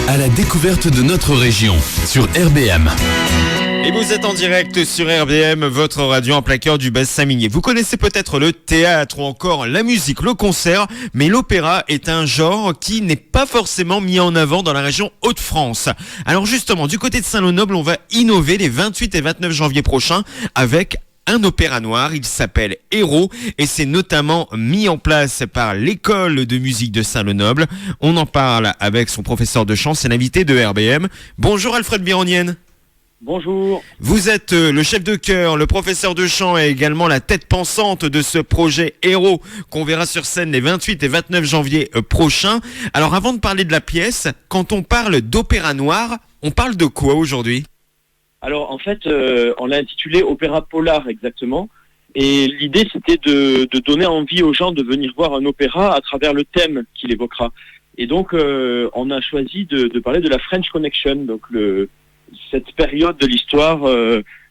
à la découverte de notre région sur RBM. Et vous êtes en direct sur RBM, votre radio en plein cœur du bassin minier. Vous connaissez peut-être le théâtre ou encore la musique, le concert, mais l'opéra est un genre qui n'est pas forcément mis en avant dans la région Hauts-de-France. Alors justement, du côté de Saint-Lô-Noble, on va innover les 28 et 29 janvier prochains avec un opéra noir. Il s'appelle Héros et c'est notamment mis en place par l'école de musique de Saint-Lô-Noble. On en parle avec son professeur de chant, c'est l'invité de RBM. Bonjour Alfred Bironienne. Bonjour. Vous êtes le chef de chœur, le professeur de chant et également la tête pensante de ce projet Héros qu'on verra sur scène les 28 et 29 janvier prochains. Alors avant de parler de la pièce, quand on parle d'opéra noir, on parle de quoi aujourd'hui ? Alors en fait, on l'a intitulé Opéra Polar exactement. Et l'idée c'était de donner envie aux gens de venir voir un opéra à travers le thème qu'il évoquera. Et donc on a choisi de parler de la French Connection, donc cette période de l'histoire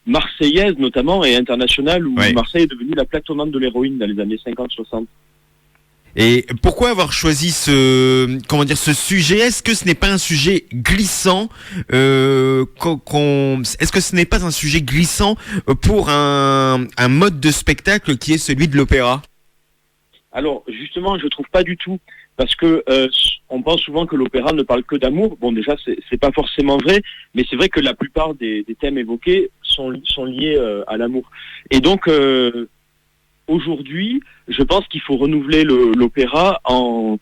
marseillaise notamment et internationale où Marseille est devenue la plaque tournante de l'héroïne dans les années 50-60. Et pourquoi avoir choisi ce sujet ? Est-ce que ce n'est pas un sujet glissant Est-ce que ce n'est pas un sujet glissant pour un mode de spectacle qui est celui de l'opéra ? Alors justement, je trouve pas du tout, parce que on pense souvent que l'opéra ne parle que d'amour. Bon, déjà c'est pas forcément vrai, mais c'est vrai que la plupart des thèmes évoqués sont liés à l'amour. Et donc aujourd'hui, je pense qu'il faut renouveler l'opéra en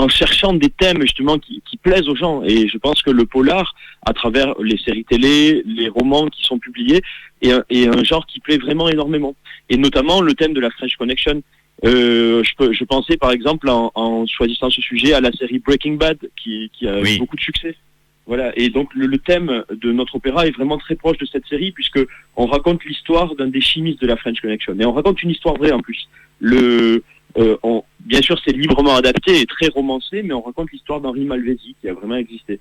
cherchant des thèmes justement qui plaisent aux gens. Et je pense que le polar, à travers les séries télé, les romans qui sont publiés, est un genre qui plaît vraiment énormément. Et notamment le thème de la French Connection. Je pensais par exemple en choisissant ce sujet à la série Breaking Bad qui a eu beaucoup de succès. Voilà, et donc le thème de notre opéra est vraiment très proche de cette série puisque on raconte l'histoire d'un des chimistes de la French Connection. Et on raconte une histoire vraie en plus. Bien sûr, c'est librement adapté et très romancé, mais on raconte l'histoire d'Henri Malvézy qui a vraiment existé.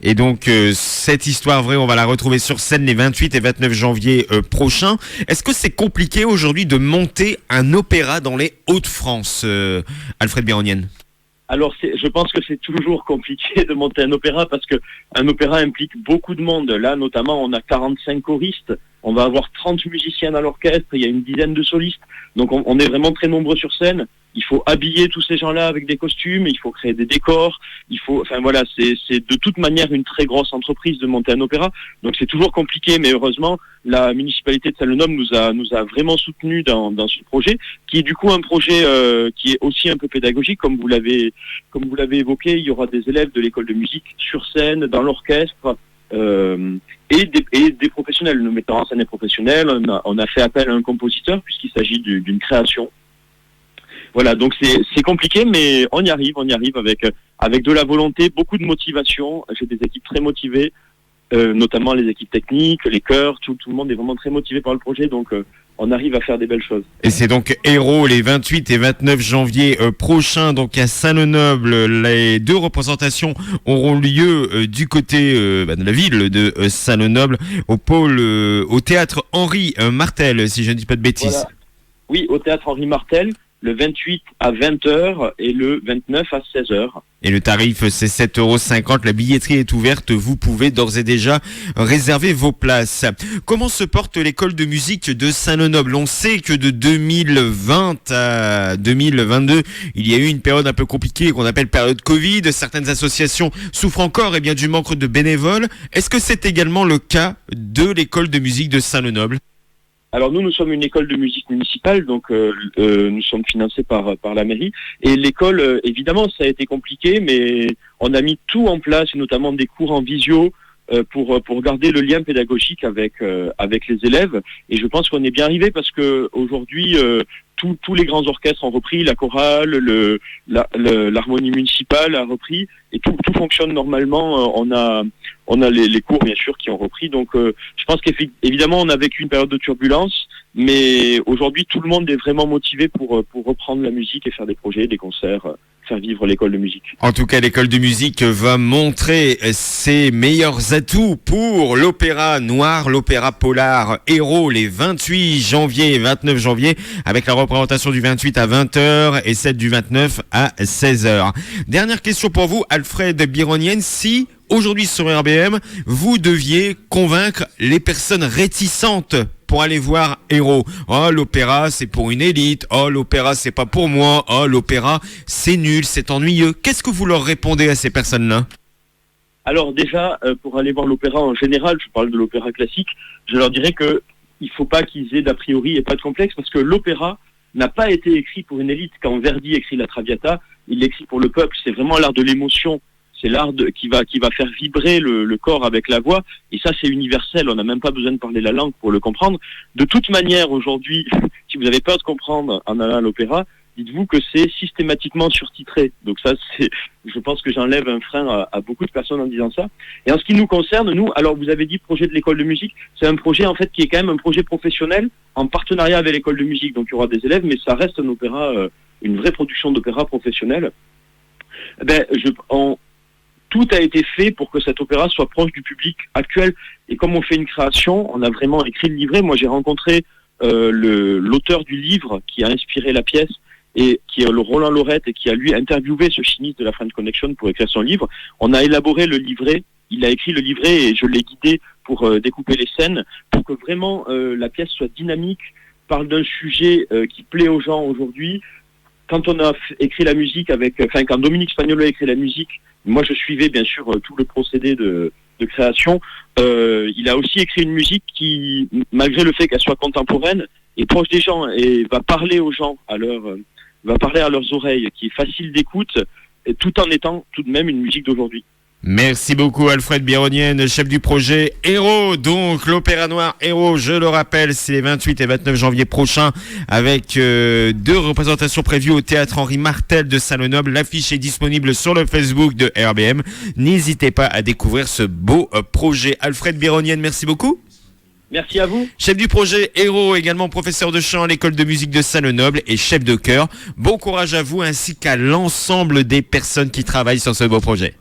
Et donc, cette histoire vraie, on va la retrouver sur scène les 28 et 29 janvier prochains. Est-ce que c'est compliqué aujourd'hui de monter un opéra dans les Hauts-de-France, Alfred Bironienne ? Alors, je pense que c'est toujours compliqué de monter un opéra parce que un opéra implique beaucoup de monde. Là, notamment, on a 45 choristes, on va avoir 30 musiciens à l'orchestre, il y a une dizaine de solistes. Donc, on est vraiment très nombreux sur scène. Il faut habiller tous ces gens-là avec des costumes, il faut créer des décors, c'est de toute manière une très grosse entreprise de monter un opéra. Donc c'est toujours compliqué, mais heureusement, la municipalité de Saint-Lô-Noble nous a vraiment soutenus dans ce projet, qui est du coup un projet qui est aussi un peu pédagogique, comme vous l'avez évoqué. Il y aura des élèves de l'école de musique sur scène, dans l'orchestre, et des professionnels. Nous mettons en scène des professionnels. On a fait appel à un compositeur puisqu'il s'agit d'une création. Voilà, donc c'est compliqué, mais on y arrive avec de la volonté, beaucoup de motivation. J'ai des équipes très motivées, notamment les équipes techniques, les chœurs, tout le monde est vraiment très motivé par le projet, donc on arrive à faire des belles choses. Et c'est donc Héros les 28 et 29 janvier prochains, donc à Saint-Lô-Noble. Les deux représentations auront lieu du côté de la ville de Saint-Lô-Noble, au théâtre Henri Martel, si je ne dis pas de bêtises. Voilà. Oui, au théâtre Henri Martel. Le 28 à 20h et le 29 à 16h. Et le tarif, c'est 7,50 €. La billetterie est ouverte. Vous pouvez d'ores et déjà réserver vos places. Comment se porte l'école de musique de Saint-Lô-Noble ? On sait que de 2020 à 2022, il y a eu une période un peu compliquée qu'on appelle période Covid. Certaines associations souffrent encore du manque de bénévoles. Est-ce que c'est également le cas de l'école de musique de Saint-Lô-Noble ? Alors nous sommes une école de musique municipale, donc nous sommes financés par la mairie. Et l'école, évidemment, ça a été compliqué, mais on a mis tout en place, et notamment des cours en visio, pour garder le lien pédagogique avec les élèves. Et je pense qu'on est bien arrivé parce que aujourd'hui, tous les grands orchestres ont repris, la chorale, l'harmonie municipale a repris, et tout fonctionne normalement. On a les cours bien sûr qui ont repris. Donc je pense qu'évidemment on a vécu une période de turbulence, mais aujourd'hui tout le monde est vraiment motivé pour reprendre la musique et faire des projets, des concerts, faire vivre l'école de musique. En tout cas, l'école de musique va montrer ses meilleurs atouts pour l'opéra noir, l'opéra polar Héros les 28 janvier et 29 janvier, avec la représentation du 28 à 20h et celle du 29 à 16h. Dernière question pour vous, Alfred Bironienne, si aujourd'hui sur RBM, vous deviez convaincre les personnes réticentes pour aller voir Héros. Oh, l'opéra, c'est pour une élite. Oh, l'opéra, c'est pas pour moi. Oh, l'opéra, c'est nul, c'est ennuyeux. Qu'est-ce que vous leur répondez à ces personnes-là ? Alors déjà, pour aller voir l'opéra en général, je parle de l'opéra classique, je leur dirais que il faut pas qu'ils aient d'a priori et pas de complexe, parce que l'opéra n'a pas été écrit pour une élite. Quand Verdi écrit la Traviata, il l'écrit pour le peuple. C'est vraiment l'art de l'émotion. C'est l'art qui va faire vibrer le corps avec la voix. Et ça, c'est universel. On n'a même pas besoin de parler la langue pour le comprendre. De toute manière, aujourd'hui, si vous avez peur de comprendre en allant à l'opéra, dites-vous que c'est systématiquement surtitré. Donc ça, je pense que j'enlève un frein à beaucoup de personnes en disant ça. Et en ce qui nous concerne, nous, alors vous avez dit projet de l'école de musique, c'est un projet en fait qui est quand même un projet professionnel en partenariat avec l'école de musique. Donc il y aura des élèves, mais ça reste un opéra, une vraie production d'opéra professionnelle. Tout a été fait pour que cet opéra soit proche du public actuel. Et comme on fait une création, on a vraiment écrit le livret. Moi, j'ai rencontré l'auteur du livre qui a inspiré la pièce et qui est le Roland Laurette et qui a lui interviewé ce chimiste de la French Connection pour écrire son livre. On a élaboré le livret. Il a écrit le livret et je l'ai guidé pour découper les scènes pour que vraiment la pièce soit dynamique, parle d'un sujet qui plaît aux gens aujourd'hui. Quand on a écrit la musique quand Dominique Spagnolo a écrit la musique, moi je suivais bien sûr tout le procédé de création. Il a aussi écrit une musique qui, malgré le fait qu'elle soit contemporaine, est proche des gens et va parler aux gens va parler à leurs oreilles, qui est facile d'écoute, tout en étant tout de même une musique d'aujourd'hui. Merci beaucoup Alfred Bironienne, chef du projet Héros, donc l'opéra noir Héros, je le rappelle, c'est les 28 et 29 janvier prochains avec 2 représentations prévues au théâtre Henri Martel de Saint-Lenoble. L'affiche est disponible sur le Facebook de RBM. N'hésitez pas à découvrir ce beau projet. Alfred Bironienne, merci beaucoup. Merci à vous. Chef du projet Héros, également professeur de chant à l'école de musique de Saint-Lenoble et chef de chœur. Bon courage à vous ainsi qu'à l'ensemble des personnes qui travaillent sur ce beau projet.